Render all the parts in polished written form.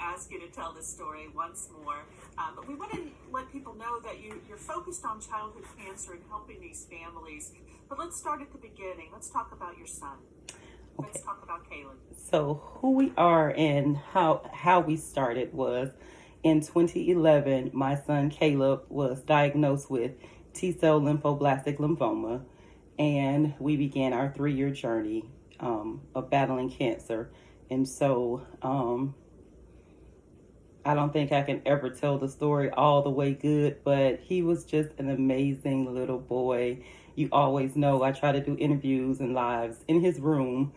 ask you to tell this story once more. But we want to let people know that you're focused on childhood cancer and helping these families. But let's start at the beginning. Let's talk about your son. Okay. Let's talk about Caleb. So who we are and how we started was in 2011, my son Caleb was diagnosed with T-cell lymphoblastic lymphoma, and we began our 3-year journey of battling cancer. And so I don't think I can ever tell the story all the way good, but he was just an amazing little boy. You always know I try to do interviews and lives in his room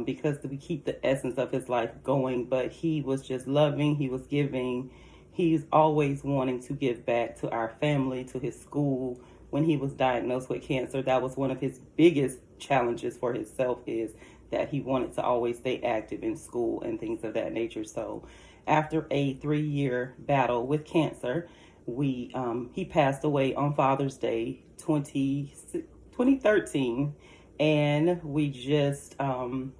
because we keep the essence of his life going. But he was just loving, he was giving. He's always wanting to give back to our family, to his school. When he was diagnosed with cancer, that was one of his biggest challenges for himself, is that he wanted to always stay active in school and things of that nature. So after a 3-year battle with cancer, he passed away on Father's Day 2013, and we just had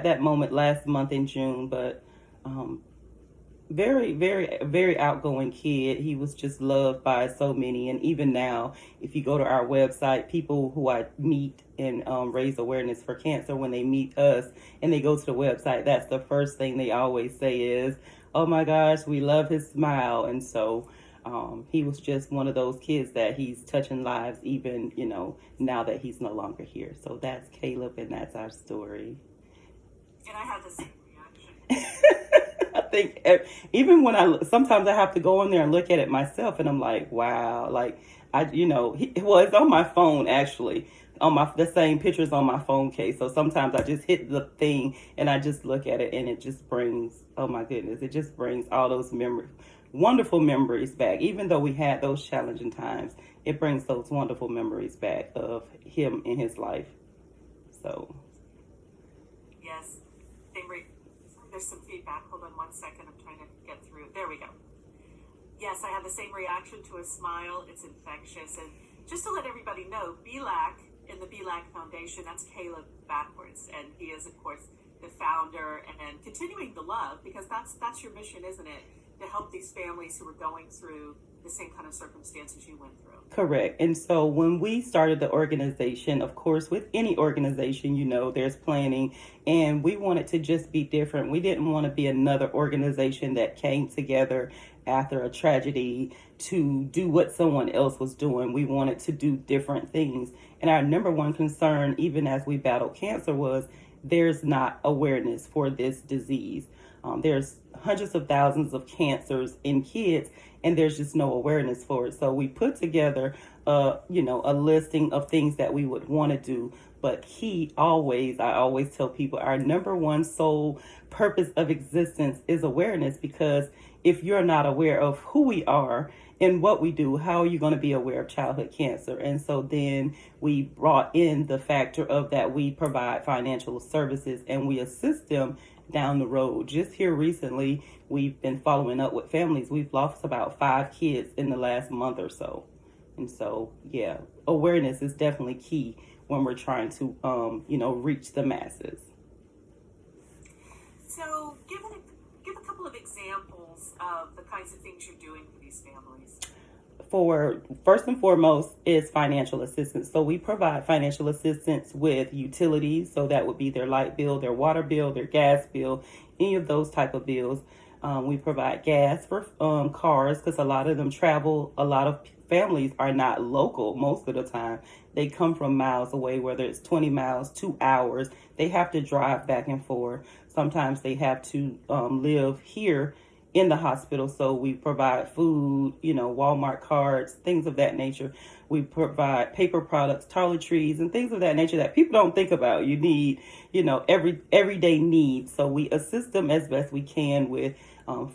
that moment last month in June. But very, very, very outgoing kid. He was just loved by so many. And even now, if you go to our website, people who I meet and raise awareness for cancer, when they meet us and they go to the website, that's the first thing they always say is, oh my gosh, we love his smile. And so he was just one of those kids that he's touching lives, even, now that he's no longer here. So that's Caleb, and that's our story. And I had the same reaction. I think even when sometimes I have to go in there and look at it myself, and I'm like, wow, like it's on my phone actually, the same pictures on my phone case. So sometimes I just hit the thing and I just look at it, and it just brings, oh my goodness, it just brings all those wonderful memories back. Even though we had those challenging times, it brings those wonderful memories back of him in his life. So. Yes. There's some feedback. Hold on 1 second. I'm trying to get through. There we go. Yes, I have the same reaction to a smile. It's infectious. And just to let everybody know, BELAC in the belacfoundation, that's Caleb backwards. And he is, of course, the founder, and continuing the love, because that's your mission, isn't it? To help these families who are going through the same kind of circumstances you went through. Correct. And so when we started the organization, of course, with any organization, there's planning, and we wanted to just be different. We didn't want to be another organization that came together after a tragedy to do what someone else was doing. We wanted to do different things. And our number one concern, even as we battled cancer, was there's not awareness for this disease. There's hundreds of thousands of cancers in kids, and there's just no awareness for it. So we put together, a listing of things that we would want to do. But I always tell people, our number one sole purpose of existence is awareness, because if you're not aware of who we are and what we do, how are you going to be aware of childhood cancer? And so then we brought in the factor of that we provide financial services and we assist them down the road. Just here recently, we've been following up with families. We've lost about 5 kids in the last month or so. And so, awareness is definitely key when we're trying to, reach the masses. So give a couple of examples of the kinds of things you're doing for these families. First and foremost is financial assistance. So we provide financial assistance with utilities. So that would be their light bill, their water bill, their gas bill, any of those type of bills. We provide gas for cars, because a lot of them travel. A lot of families are not local most of the time. They come from miles away, whether it's 20 miles, 2 hours. They have to drive back and forth. Sometimes they have to live here in the hospital. So we provide food, Walmart cards, things of that nature. We provide paper products, toiletries, and things of that nature that people don't think about. You need, everyday needs. So we assist them as best we can with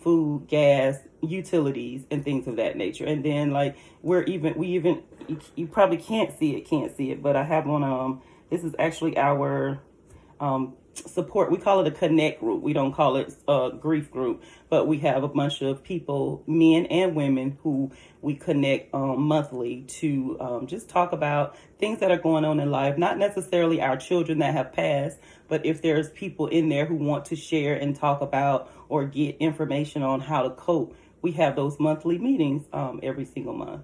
food, gas, utilities, and things of that nature. And then you probably can't see it, but I have one, this is actually our support. We call it a connect group. We don't call it a grief group, but we have a bunch of people, men and women, who we connect monthly to just talk about things that are going on in life. Not necessarily our children that have passed, but if there's people in there who want to share and talk about or get information on how to cope, we have those monthly meetings every single month.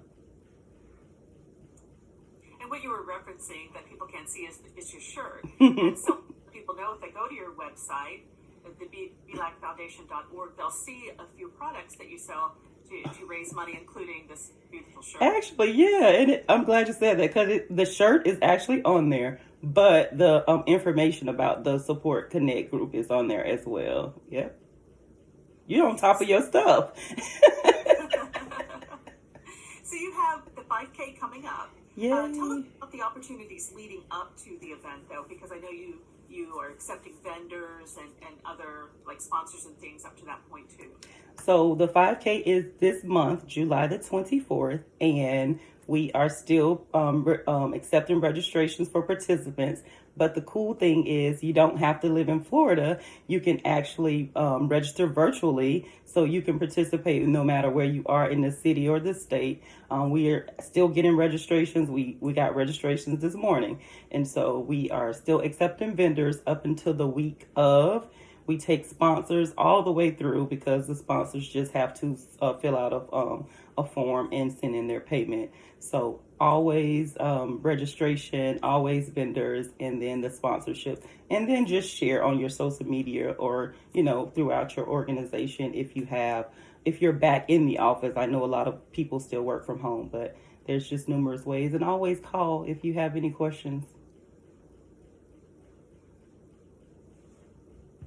And what you were referencing that people can't see is your shirt. And so people know if they go to your website, the belacfoundation.org, they'll see a few products that you sell to raise money, including this beautiful shirt. Actually, yeah, and I'm glad you said that, because the shirt is actually on there, but the information about the Support Connect group is on there as well. Yep. You're on top of your stuff. So you have the 5K coming up. Yeah. Tell us about the opportunities leading up to the event, though, because I know you are accepting vendors and other like sponsors and things up to that point too. So the 5K is this month, July the 24th, and we are still accepting registrations for participants. But the cool thing is you don't have to live in Florida. You can actually register virtually, so you can participate no matter where you are in the city or the state. We are still getting registrations. We got registrations this morning. And so we are still accepting vendors up until the week of. We take sponsors all the way through, because the sponsors just have to fill out a form and send in their payment. So always registration, always vendors, and then the sponsorship. And then just share on your social media or, throughout your organization if you're back in the office. I know a lot of people still work from home, but there's just numerous ways. And always call if you have any questions.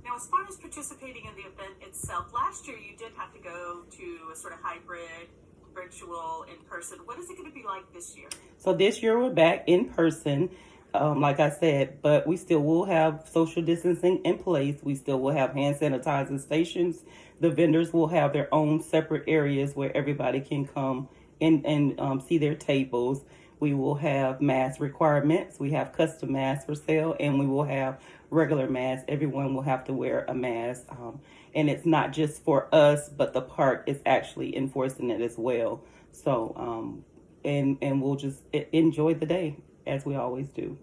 Now, as far as participating in the event itself, last year you did have to go to a sort of hybrid, virtual, in person. What is it going to be like this year? So this year we're back in person, like I said, but we still will have social distancing in place. We still will have hand sanitizing stations. The vendors will have their own separate areas where everybody can come and see their tables. We will have mask requirements. We have custom masks for sale, and we will have regular masks. Everyone will have to wear a mask. And it's not just for us, but the park is actually enforcing it as well. So, and we'll just enjoy the day as we always do.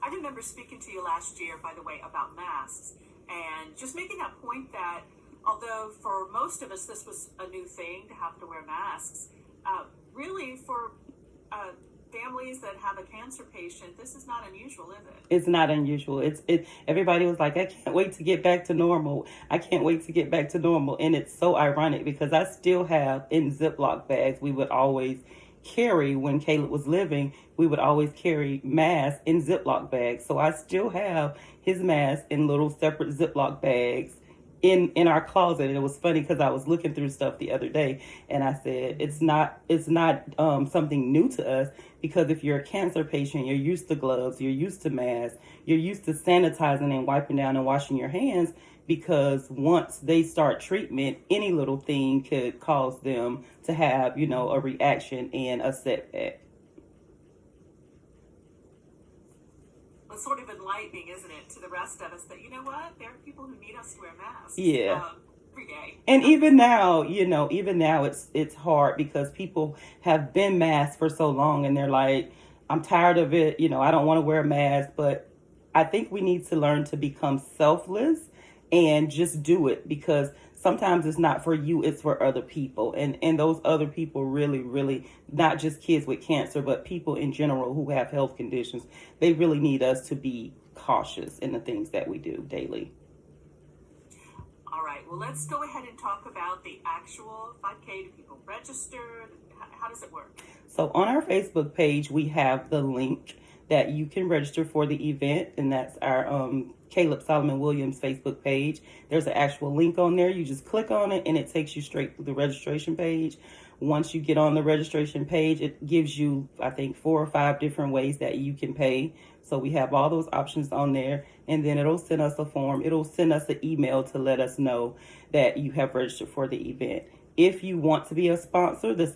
I remember speaking to you last year, by the way, about masks, and just making that point that although for most of us this was a new thing to have to wear masks, really for families that have a cancer patient, this is not unusual, is it? It's not unusual. Everybody was like, I can't wait to get back to normal. I can't wait to get back to normal. And it's so ironic because I still have in Ziploc bags, we would always carry, when Caleb was living, we would always carry masks in Ziploc bags. So I still have his mask in little separate Ziploc bags in our closet. And it was funny because I was looking through stuff the other day and I said, it's not something new to us, because if you're a cancer patient, you're used to gloves, you're used to masks, you're used to sanitizing and wiping down and washing your hands, because once they start treatment, any little thing could cause them to have, a reaction and a setback. It's sort of enlightening, isn't it, to the rest of us that, there are people who need us to wear masks. Yeah. Every day. And even now, it's hard because people have been masked for so long and they're like, I'm tired of it. I don't want to wear a mask, but I think we need to learn to become selfless and just do it, because sometimes it's not for you, it's for other people. And those other people really, not just kids with cancer, but people in general who have health conditions, they really need us to be cautious in the things that we do daily. All right, well, let's go ahead and talk about the actual 5K. Do people register? How does it work? So on our Facebook page, we have the link that you can register for the event, and that's our Caleb Solomon Williams Facebook page. There's an actual link on there. You just click on it and it takes you straight to the registration page. Once you get on the registration page, it gives you, I think, 4 or 5 different ways that you can pay. So we have all those options on there, and then it'll send us a form. It'll send us an email to let us know that you have registered for the event. If you want to be a sponsor, the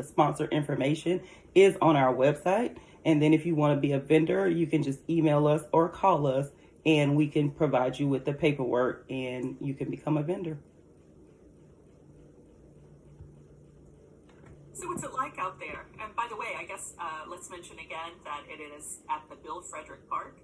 sponsor information is on our website. And then if you want to be a vendor, you can just email us or call us, and we can provide you with the paperwork and you can become a vendor. So what's it like out there? And by the way, I guess let's mention again that it is at the Bill Frederick Park.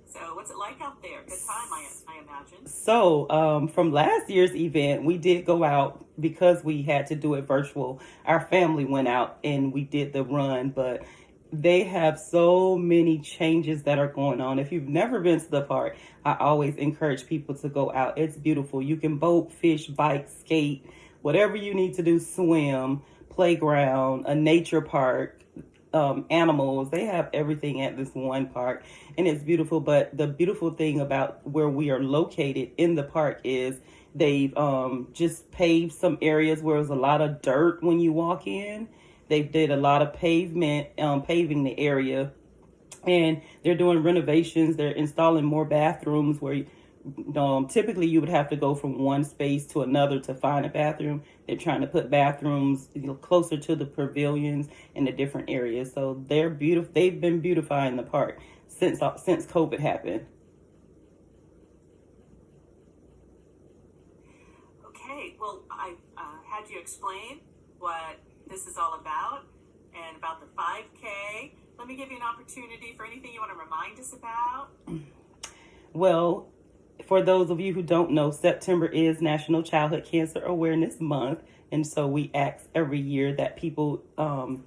So what's it like out there? Good time, I imagine. So from last year's event, we did go out because we had to do it virtual. Our family went out and we did the run, but they have so many changes that are going on. If you've never been to the park, I always encourage people to go out. It's beautiful. You can boat, fish, bike, skate, whatever you need to do, swim, playground, a nature park, animals. They have everything at this one park, and it's beautiful. But the beautiful thing about where we are located in the park is they've just paved some areas where there's a lot of dirt when you walk in. They did a lot of paving the area, and they're doing renovations. They're installing more bathrooms where typically you would have to go from one space to another to find a bathroom. They're trying to put bathrooms closer to the pavilions in the different areas. So they're beautiful. They've been beautifying the park since COVID happened. Okay, well, I had you explain what this is all about and about the 5K. Let me give you an opportunity for anything you want to remind us about. Well, for those of you who don't know, September is National Childhood Cancer Awareness Month. And so we ask every year that people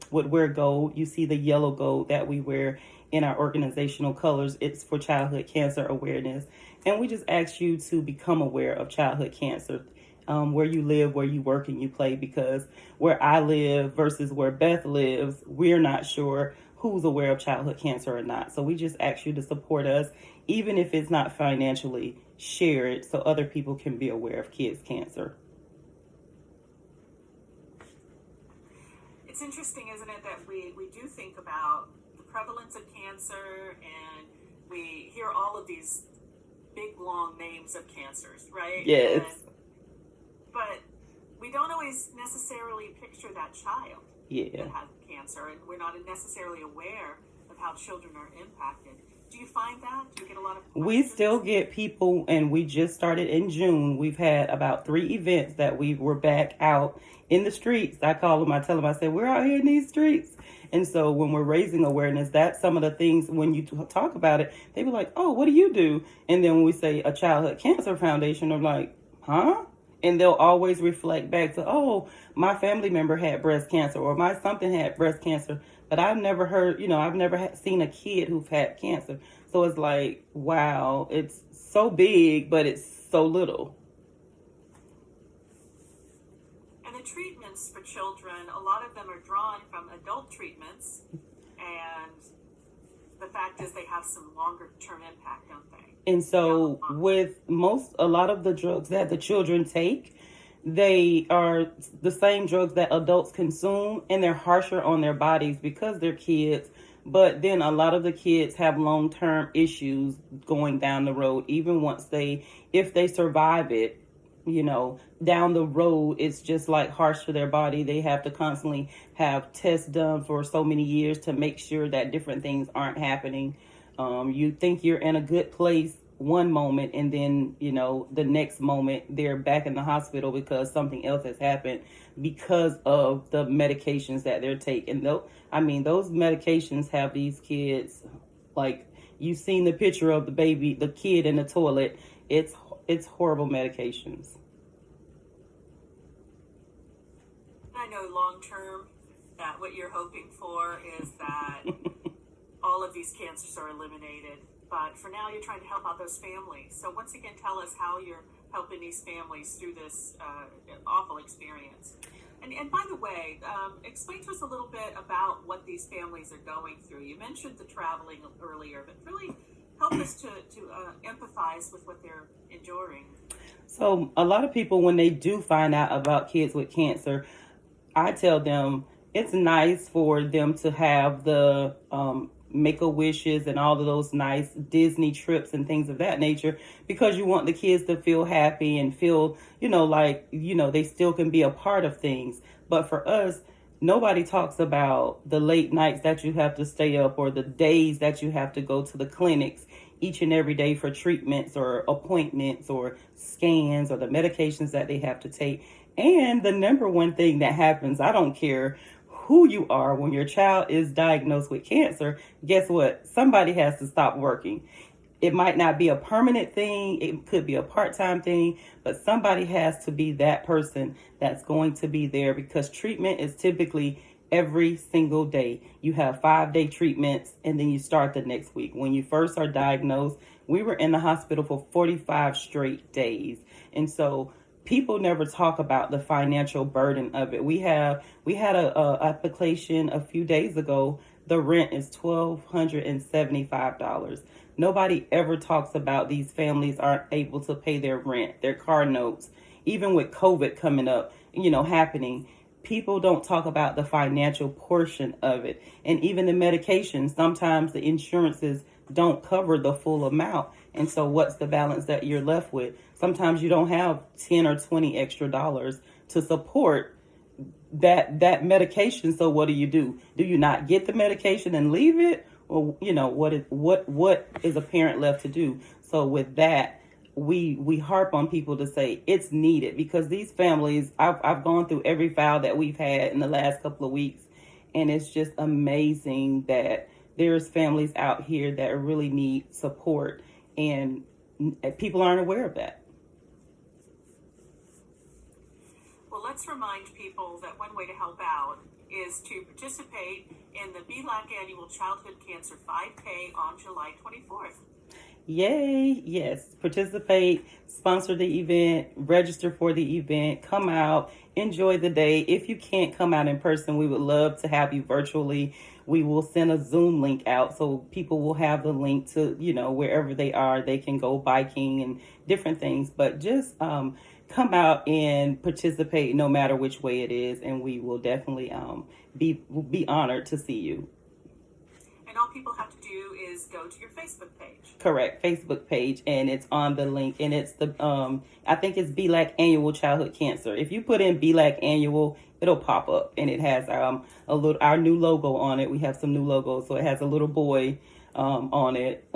would wear gold. You see the yellow gold that we wear in our organizational colors. It's for childhood cancer awareness. And we just ask you to become aware of childhood cancer, where you live, where you work, and you play, because where I live versus where Beth lives, we're not sure who's aware of childhood cancer or not. So we just ask you to support us, even if it's not financially, share it so other people can be aware of kids' cancer. It's interesting, isn't it, that we do think about the prevalence of cancer, and we hear all of these big, long names of cancers, right? Yes. But we don't always necessarily picture that child that has cancer, and we're not necessarily aware of how children are impacted. Do you find that? Do you get a lot of questions? We still get people, and we just started in June. We've had about 3 events that we were back out in the streets. I call them, I tell them, I say, we're out here in these streets. And so when we're raising awareness, that's some of the things when you talk about it, they be like, oh, what do you do? And then when we say a childhood cancer foundation, they're like, huh? And they'll always reflect back to, oh, my family member had breast cancer, or my something had breast cancer. But I've never heard, I've never seen a kid who's had cancer. So it's like, wow, it's so big, but it's so little. And the treatments for children, a lot of them are drawn from adult treatments. And the fact is they have some longer term impact, don't they? And so with a lot of the drugs that the children take, they are the same drugs that adults consume, and they're harsher on their bodies because they're kids. But then a lot of the kids have long-term issues going down the road, even if they survive it, down the road, it's just like harsh for their body. They have to constantly have tests done for so many years to make sure that different things aren't happening. You think you're in a good place one moment, and then the next moment they're back in the hospital because something else has happened because of the medications that they're taking. Those medications have these kids, like, you've seen the picture of the kid in the toilet. It's horrible medications. I know long term that what you're hoping for is that all of these cancers are eliminated. But for now, you're trying to help out those families. So once again, tell us how you're helping these families through this awful experience. And by the way, explain to us a little bit about what these families are going through. You mentioned the traveling earlier, but really help us to empathize with what they're enduring. So a lot of people, when they do find out about kids with cancer, I tell them it's nice for them to have the Make-A-Wishes and all of those nice Disney trips and things of that nature, because you want the kids to feel happy and feel, they still can be a part of things. But for us, Nobody talks about the late nights that you have to stay up or the days that you have to go to the clinics each and every day for treatments or appointments or scans or the medications that they have to take. And the number one thing that happens, I don't care who you are, when your child is diagnosed with cancer, guess what? Somebody has to stop working. It might not be a permanent thing, it could be a part-time thing, but somebody has to be that person that's going to be there, because treatment is typically every single day. You have 5-day treatments and then you start the next week. When you first are diagnosed, we were in the hospital for 45 straight days. And so people never talk about the financial burden of it. We had a application a few days ago. The rent is $1,275. Nobody ever talks about these families aren't able to pay their rent, their car notes, even with COVID coming up, happening. People don't talk about the financial portion of it. And even the medication, sometimes the insurances don't cover the full amount. And so what's the balance that you're left with? Sometimes you don't have 10 or 20 extra dollars to support that medication. So what do? Do you not get the medication and leave it? Or what is a parent left to do? So with that, we harp on people to say it's needed, because these families, I've gone through every file that we've had in the last couple of weeks, and it's just amazing that there's families out here that really need support, and people aren't aware of that. Well, let's remind people that one way to help out is to participate in the BLAC Annual Childhood Cancer 5K on July 24th. Yay, yes. Participate, sponsor the event, register for the event, come out, enjoy the day. If you can't come out in person, we would love to have you virtually. We will send a Zoom link out so people will have the link to, wherever they are, they can go biking and different things. But just come out and participate no matter which way it is, and we will definitely be honored to see you. And all people have to do is go to your Facebook page. Correct, Facebook page, and it's on the link, and it's the I think it's BLAC Annual Childhood Cancer. If you put in BLAC Annual, it'll pop up, and it has our new logo on it. We have some new logos, so it has a little boy on it.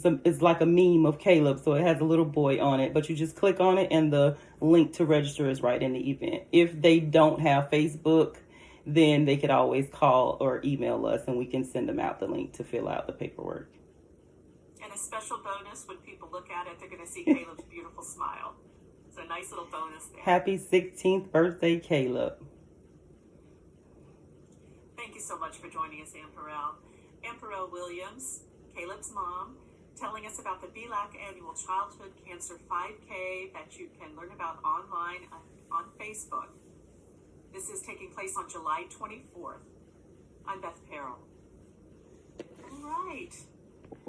It's like a meme of Caleb, so it has a little boy on it, but you just click on it and the link to register is right in the event. If they don't have Facebook, then they could always call or email us and we can send them out the link to fill out the paperwork. And a special bonus, when people look at it, they're going to see Caleb's beautiful smile. It's a nice little bonus there. Happy 16th birthday, Caleb. Thank you so much for joining us, Ann Perel Williams, Caleb's mom, telling us about the BLAC Annual Childhood Cancer 5K that you can learn about online on Facebook. This is taking place on July 24th. I'm Beth Perel. All right.